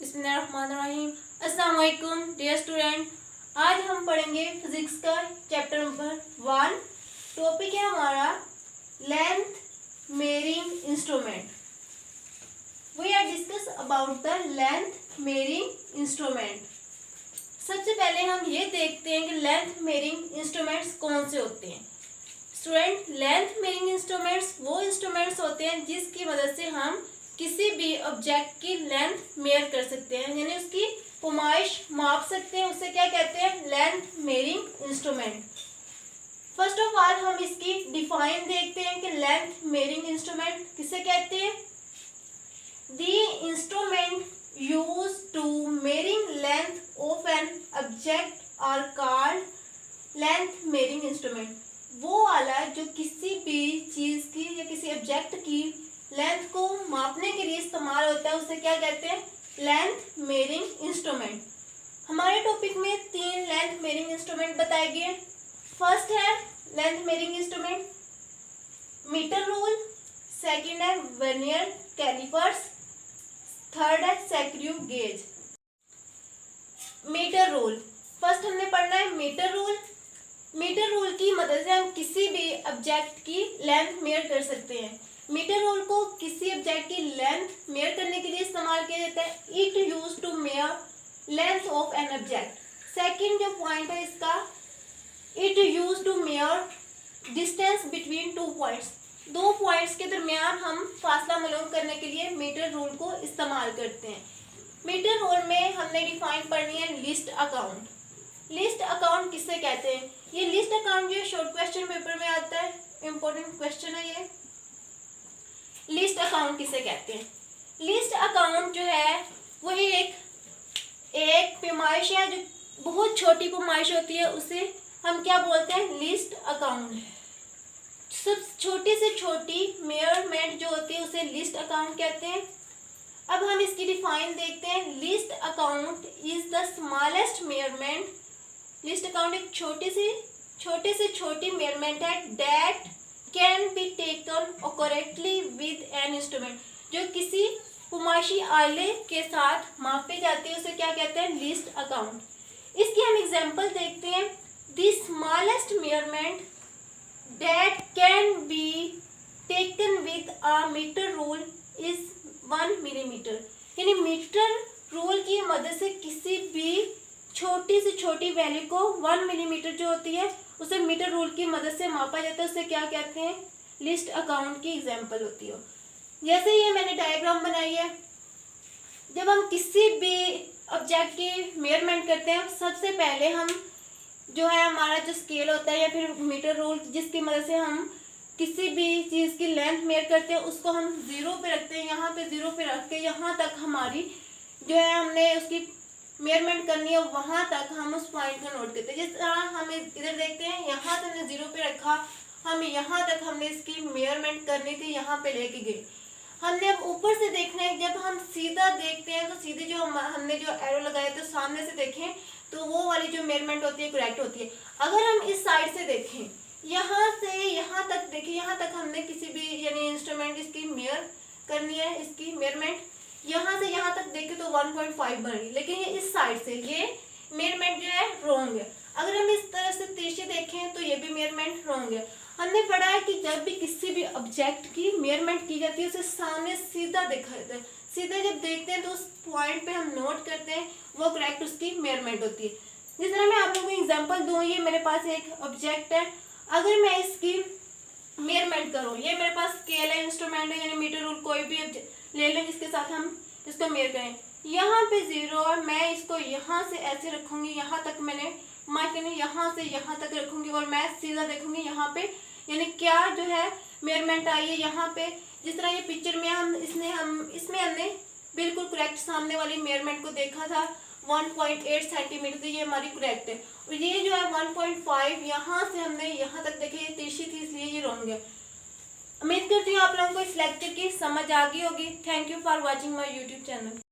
बिस्मिल्लाहिर्रहमानिर्रहीम। अस्सलाम वालेकुम डियर स्टूडेंट। आज हम पढ़ेंगे फिजिक्स का चैप्टर नंबर 1। टॉपिक है हमारा length measuring instrument. We are discuss about the length measuring instrument. सबसे पहले हम ये देखते हैं कि लेंथ मेजरिंग इंस्ट्रूमेंट्स कौन से होते हैं। स्टूडेंट, लेंथ मेजरिंग इंस्ट्रूमेंट्स वो इंस्ट्रूमेंट्स होते हैं जिसकी मदद से हम किसी भी ऑब्जेक्ट की लेंथ मेयर कर सकते हैं, यानी उसकी पैमाइश माप सकते हैं। उसे क्या कहते हैं? Length measuring instrument. First of all हम इसकी डिफाइन देखते हैं कि लेंथ मेजरिंग इंस्ट्रूमेंट किसे कहते हैं। The instrument use to measuring length of an object are called length measuring instrument. वो वाला जो किसी भी चीज की या किसी ऑब्जेक्ट की लेंथ को मापने के लिए इस्तेमाल होता है, उसे क्या कहते हैं? Length measuring instrument. हमारे टॉपिक में 3 लेंथ मेजरिंग इंस्ट्रूमेंट बताए गए। फर्स्ट है length measuring instrument metre rule, second है वर्नियर कैलिपर्स, थर्ड है screw gauge. Metre rule first हमने पढ़ना है मीटर रूल। मीटर रूल की मदद से हम किसी भी ऑब्जेक्ट की लेंथ मेयर कर सकते हैं। मीटर रूल को किसी ऑब्जेक्ट की लेंथ मेयर करने के लिए इस्तेमाल किया जाता है। It use to measure length of an object. Second जो पॉइंट है इसका, it use to measure distance between 2 points. 2 points के दरमियान हम फासला मालूम करने के लिए मीटर रूल को इस्तेमाल करते हैं। मीटर रूल में हमने डिफाइन पढ़नी है लिस्ट अकाउंट। लिस्ट अकाउंट किससे कहते हैं? ये लिस्ट अकाउंट जो शॉर्ट क्वेश्चन पेपर में आता है, इंपॉर्टेंट क्वेश्चन है ये। लिस्ट अकाउंट किसे कहते हैं? लिस्ट अकाउंट जो है वो एक पैमाइश है, जो बहुत छोटी पैमाइश होती है, उसे हम क्या बोलते हैं? Least account. सब छोटी से छोटी मेजरमेंट जो होती है उसे लिस्ट अकाउंट कहते हैं। अब हम इसकी डिफाइन देखते हैं। Least account is the smallest measurement. List account एक छोटे से छोटी मेजरमेंट है that can be taken accurately with an instrument, जो किसी पैमाइशी आले के साथ मापी जाती है, उसे क्या कहते हैं? Least count. इसकी हम एग्जांपल देखते हैं। The smallest measurement that can be taken with a metre rule is 1 millimetre. यानी मीटर रूल की मदद से किसी भी छोटी से छोटी वैल्यू को 1 मिलीमीटर जो होती है उसे मीटर रूल की मदद से मापा जाता है, उसे क्या कहते हैं? लिस्ट अकाउंट की एग्जांपल होती है। जैसे ये मैंने डायग्राम बनाई है, जब हम किसी भी ऑब्जेक्ट की मेजरमेंट करते हैं, सबसे पहले हम जो है हमारा जो स्केल होता है या फिर मीटर रूल जिसकी मदद से हम किसी भी चीज़ की लेंथ मेयर करते हैं, उसको हम 0 पे रखते हैं। यहाँ पे 0 पे रख के यहाँ तक हमारी जो है हमने उसकी मेजरमेंट करनी है, वहां तक हम उस पॉइंट को नोट करते हैं। जिस तरह हम इधर देखते हैं, यहाँ से हमने 0 पे रखा, हम यहाँ तक हमने इसकी मेजरमेंट करनी थी, यहाँ पे लेके गए। हमने अब ऊपर से देखना है। जब हम सीधा देखते हैं तो सीधे जो हमने जो एरो लगाया तो सामने से देखें तो वो वाली जो मेजरमेंट होती है करेक्ट होती है। अगर हम इस साइड से देखें, यहाँ से यहाँ तक देखें, यहाँ तक हमने किसी भी यानी इंस्ट्रूमेंट इसकी मेयर करनी है, इसकी मेजरमेंट यहाँ से यहाँ तक देखें तो 1.5 बन रही, लेकिन ये इस साइड से ये मेजरमेंट जो है रॉन्ग है। अगर हम इस तरह से तिरछे देखें तो ये भी मेजरमेंट रॉन्ग है। हमने पढ़ा है कि जब भी किसी भी ऑब्जेक्ट की मेजरमेंट की जाती है उसे सामने सीधा देखा जाता है। सीधा जब देखते हैं तो उस पॉइंट पे हम नोट करते हैं, वो करेक्ट उसकी मेजरमेंट होती है। जिस तरह मैं आप लोगों को एग्जाम्पल दूँ, ये मेरे पास एक ऑब्जेक्ट है। अगर मैं इसकी मेजरमेंट करूँ, ये मेरे पास स्केल है, इंस्ट्रूमेंट है, यानी मीटर रूल कोई भी ले लें जिसके साथ हम इसको मेयर करें। यहाँ पे 0 और मैं इसको यहाँ से ऐसे रखूंगी, यहाँ तक मैंने मार्क करनी, यहाँ से यहाँ तक रखूंगी और मैं सीधा देखूंगी यहाँ पे, यानी क्या जो है मेजरमेंट आई है यहाँ पे। जिस तरह ये पिक्चर में इसमें हमने बिल्कुल करेक्ट सामने वाली मेजरमेंट को देखा था 1.8 सेंटीमीटर, तो ये हमारी करेक्ट है। और ये जो है 1.5 यहाँ से हमने यहाँ तक देखे, ये तिरछी थी इसलिए ये रॉन्ग है। उम्मीद करती हूँ आप लोगों को इस लेक्चर की समझ आ गई होगी। Thank you for watching my YouTube channel.